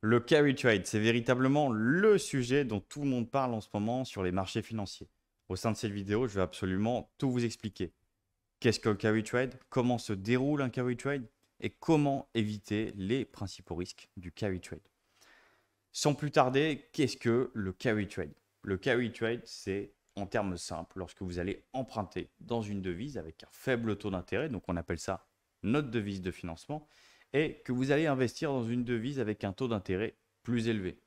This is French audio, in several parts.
Le carry trade, c'est véritablement le sujet dont tout le monde parle en ce moment sur les marchés financiers. Au sein de cette vidéo, je vais absolument tout vous expliquer. Qu'est-ce que le carry trade? Comment se déroule un carry trade? Et comment éviter les principaux risques du carry trade? Sans plus tarder, qu'est-ce que le carry trade? Le carry trade, c'est en termes simples, lorsque vous allez emprunter dans une devise avec un faible taux d'intérêt, donc on appelle ça notre devise de financement, et que vous allez investir dans une devise avec un taux d'intérêt plus élevé.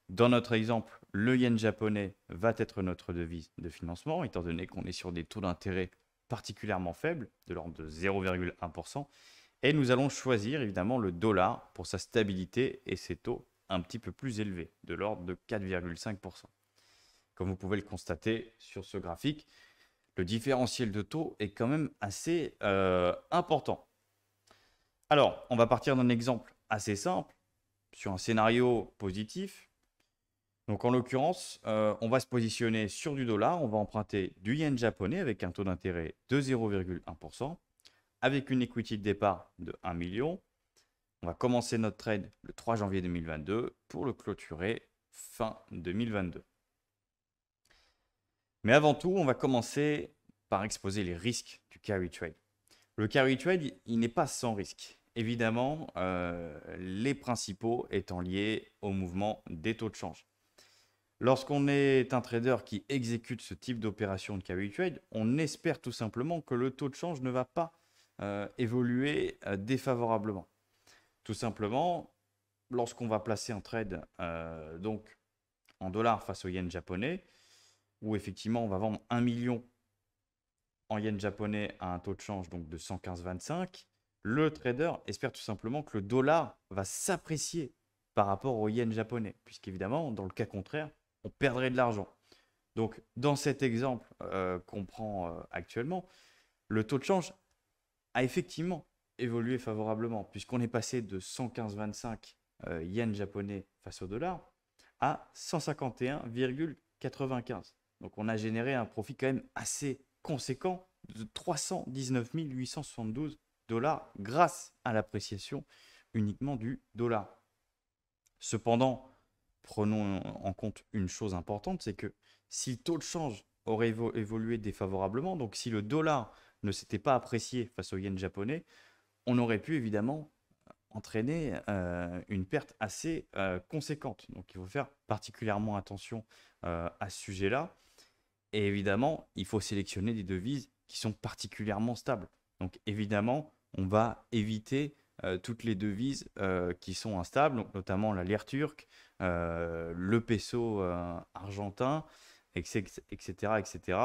Dans notre exemple, le yen japonais va être notre devise de financement, étant donné qu'on est sur des taux d'intérêt particulièrement faibles, de l'ordre de 0,1%, et nous allons choisir évidemment le dollar pour sa stabilité et ses taux un petit peu plus élevés, de l'ordre de 4,5%. Comme vous pouvez le constater sur ce graphique, le différentiel de taux est quand même assez important. Alors, on va partir d'un exemple assez simple, sur un scénario positif. Donc, en l'occurrence, on va se positionner sur du dollar, on va emprunter du yen japonais avec un taux d'intérêt de 0,1%, avec une equity de départ de 1 million. On va commencer notre trade le 3 janvier 2022 pour le clôturer fin 2022. Mais avant tout, on va commencer par exposer les risques du carry trade. Le carry trade, il n'est pas sans risque. Évidemment, les principaux étant liés au mouvement des taux de change. Lorsqu'on est un trader qui exécute ce type d'opération de carry trade, on espère tout simplement que le taux de change ne va pas évoluer défavorablement. Tout simplement, lorsqu'on va placer un trade donc en dollars face au yen japonais, où effectivement on va vendre 1 million en yen japonais à un taux de change donc de 115,25, le trader espère tout simplement que le dollar va s'apprécier par rapport au yen japonais, puisqu'évidemment, dans le cas contraire, on perdrait de l'argent. Donc, dans cet exemple qu'on prend actuellement, le taux de change a effectivement évolué favorablement, puisqu'on est passé de 115,25 yens japonais face au dollar à 151,95. Donc on a généré un profit quand même assez conséquent de 319 872 dollars grâce à l'appréciation uniquement du dollar. Cependant, prenons en compte une chose importante, c'est que si le taux de change aurait évolué défavorablement, donc si le dollar ne s'était pas apprécié face au yen japonais, on aurait pu évidemment entraîner une perte assez conséquente. Donc il faut faire particulièrement attention à ce sujet-là. Et évidemment, il faut sélectionner des devises qui sont particulièrement stables. Donc évidemment, on va éviter toutes les devises qui sont instables, donc notamment la lire turque, le peso argentin, etc., etc.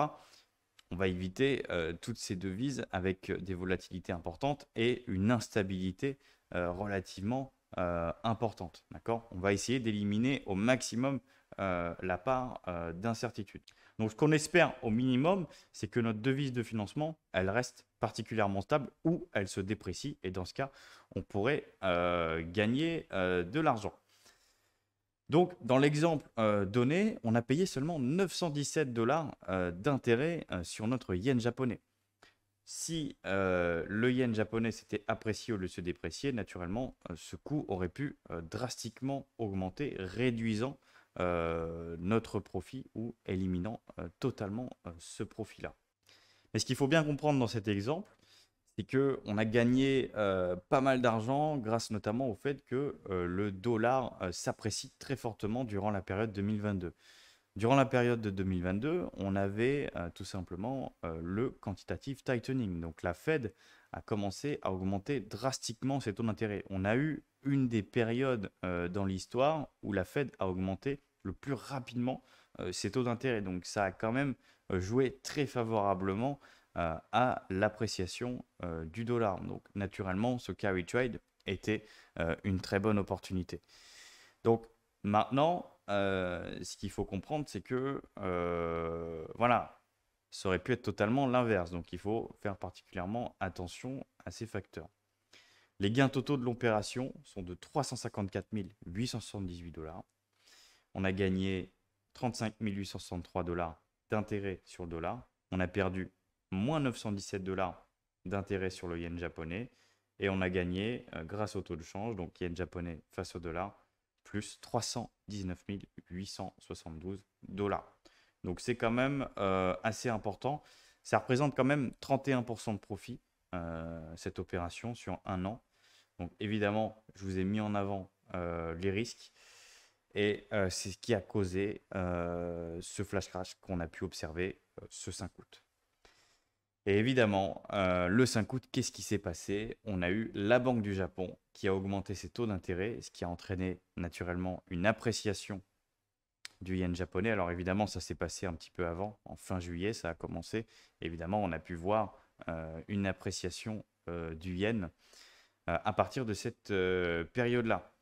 On va éviter toutes ces devises avec des volatilités importantes et une instabilité relativement importante. D'accord? On va essayer d'éliminer au maximum la part d'incertitude. Donc, ce qu'on espère au minimum, c'est que notre devise de financement, elle reste particulièrement stable ou elle se déprécie. Et dans ce cas, on pourrait gagner de l'argent. Donc, dans l'exemple donné, on a payé seulement 917 dollars d'intérêt sur notre yen japonais. Si le yen japonais s'était apprécié au lieu de se déprécier, naturellement, ce coût aurait pu drastiquement augmenter, réduisant notre profit ou éliminant totalement ce profit-là. Mais ce qu'il faut bien comprendre dans cet exemple, c'est qu'on a gagné pas mal d'argent grâce notamment au fait que le dollar s'apprécie très fortement durant la période 2022. Durant la période de 2022, on avait tout simplement le quantitative tightening. Donc la Fed a commencé à augmenter drastiquement ses taux d'intérêt. On a eu une des périodes dans l'histoire où la Fed a augmenté le plus rapidement ses taux d'intérêt. Donc ça a quand même joué très favorablement à l'appréciation du dollar. Donc naturellement, ce carry trade était une très bonne opportunité. Donc maintenant, ce qu'il faut comprendre, c'est que voilà, ça aurait pu être totalement l'inverse. Donc il faut faire particulièrement attention à ces facteurs. Les gains totaux de l'opération sont de 354 878 dollars. On a gagné 35 863 dollars d'intérêt sur le dollar. On a perdu moins 917 dollars d'intérêt sur le yen japonais. Et on a gagné, grâce au taux de change, donc yen japonais face au dollar, plus 319 872 dollars. Donc c'est quand même assez important. Ça représente quand même 31% de profit, cette opération sur un an. Donc évidemment, je vous ai mis en avant les risques et c'est ce qui a causé ce flash crash qu'on a pu observer ce 5 août. Et évidemment, le 5 août, qu'est-ce qui s'est passé? On a eu la Banque du Japon qui a augmenté ses taux d'intérêt, ce qui a entraîné naturellement une appréciation du yen japonais. Alors évidemment, ça s'est passé un petit peu avant, en fin juillet, ça a commencé. Évidemment, on a pu voir une appréciation du yen à partir de cette période-là.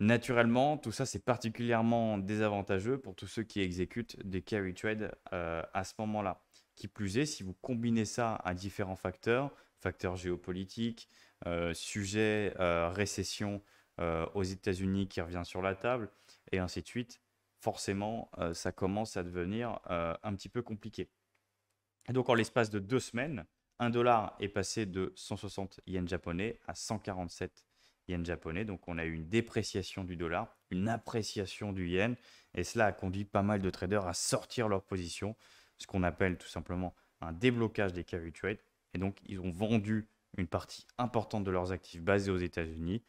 Naturellement, tout ça, c'est particulièrement désavantageux pour tous ceux qui exécutent des carry trades à ce moment-là. Qui plus est, si vous combinez ça à différents facteurs, facteurs géopolitiques, sujet récession aux États-Unis qui revient sur la table, et ainsi de suite, forcément, ça commence à devenir un petit peu compliqué. Et donc, en l'espace de 2 semaines, 1 dollar est passé de 160 yens japonais à 147 yens japonais. Donc, on a eu une dépréciation du dollar, une appréciation du yen. Et cela a conduit pas mal de traders à sortir leur position, ce qu'on appelle tout simplement un déblocage des carry trades. Et donc, ils ont vendu une partie importante de leurs actifs basés aux États-Unis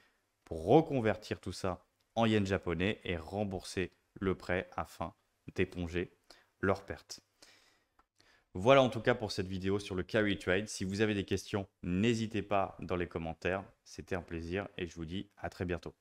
pour reconvertir tout ça en yens japonais et rembourser le prêt afin d'éponger leurs pertes. Voilà en tout cas pour cette vidéo sur le carry trade. Si vous avez des questions, n'hésitez pas dans les commentaires. C'était un plaisir et je vous dis à très bientôt.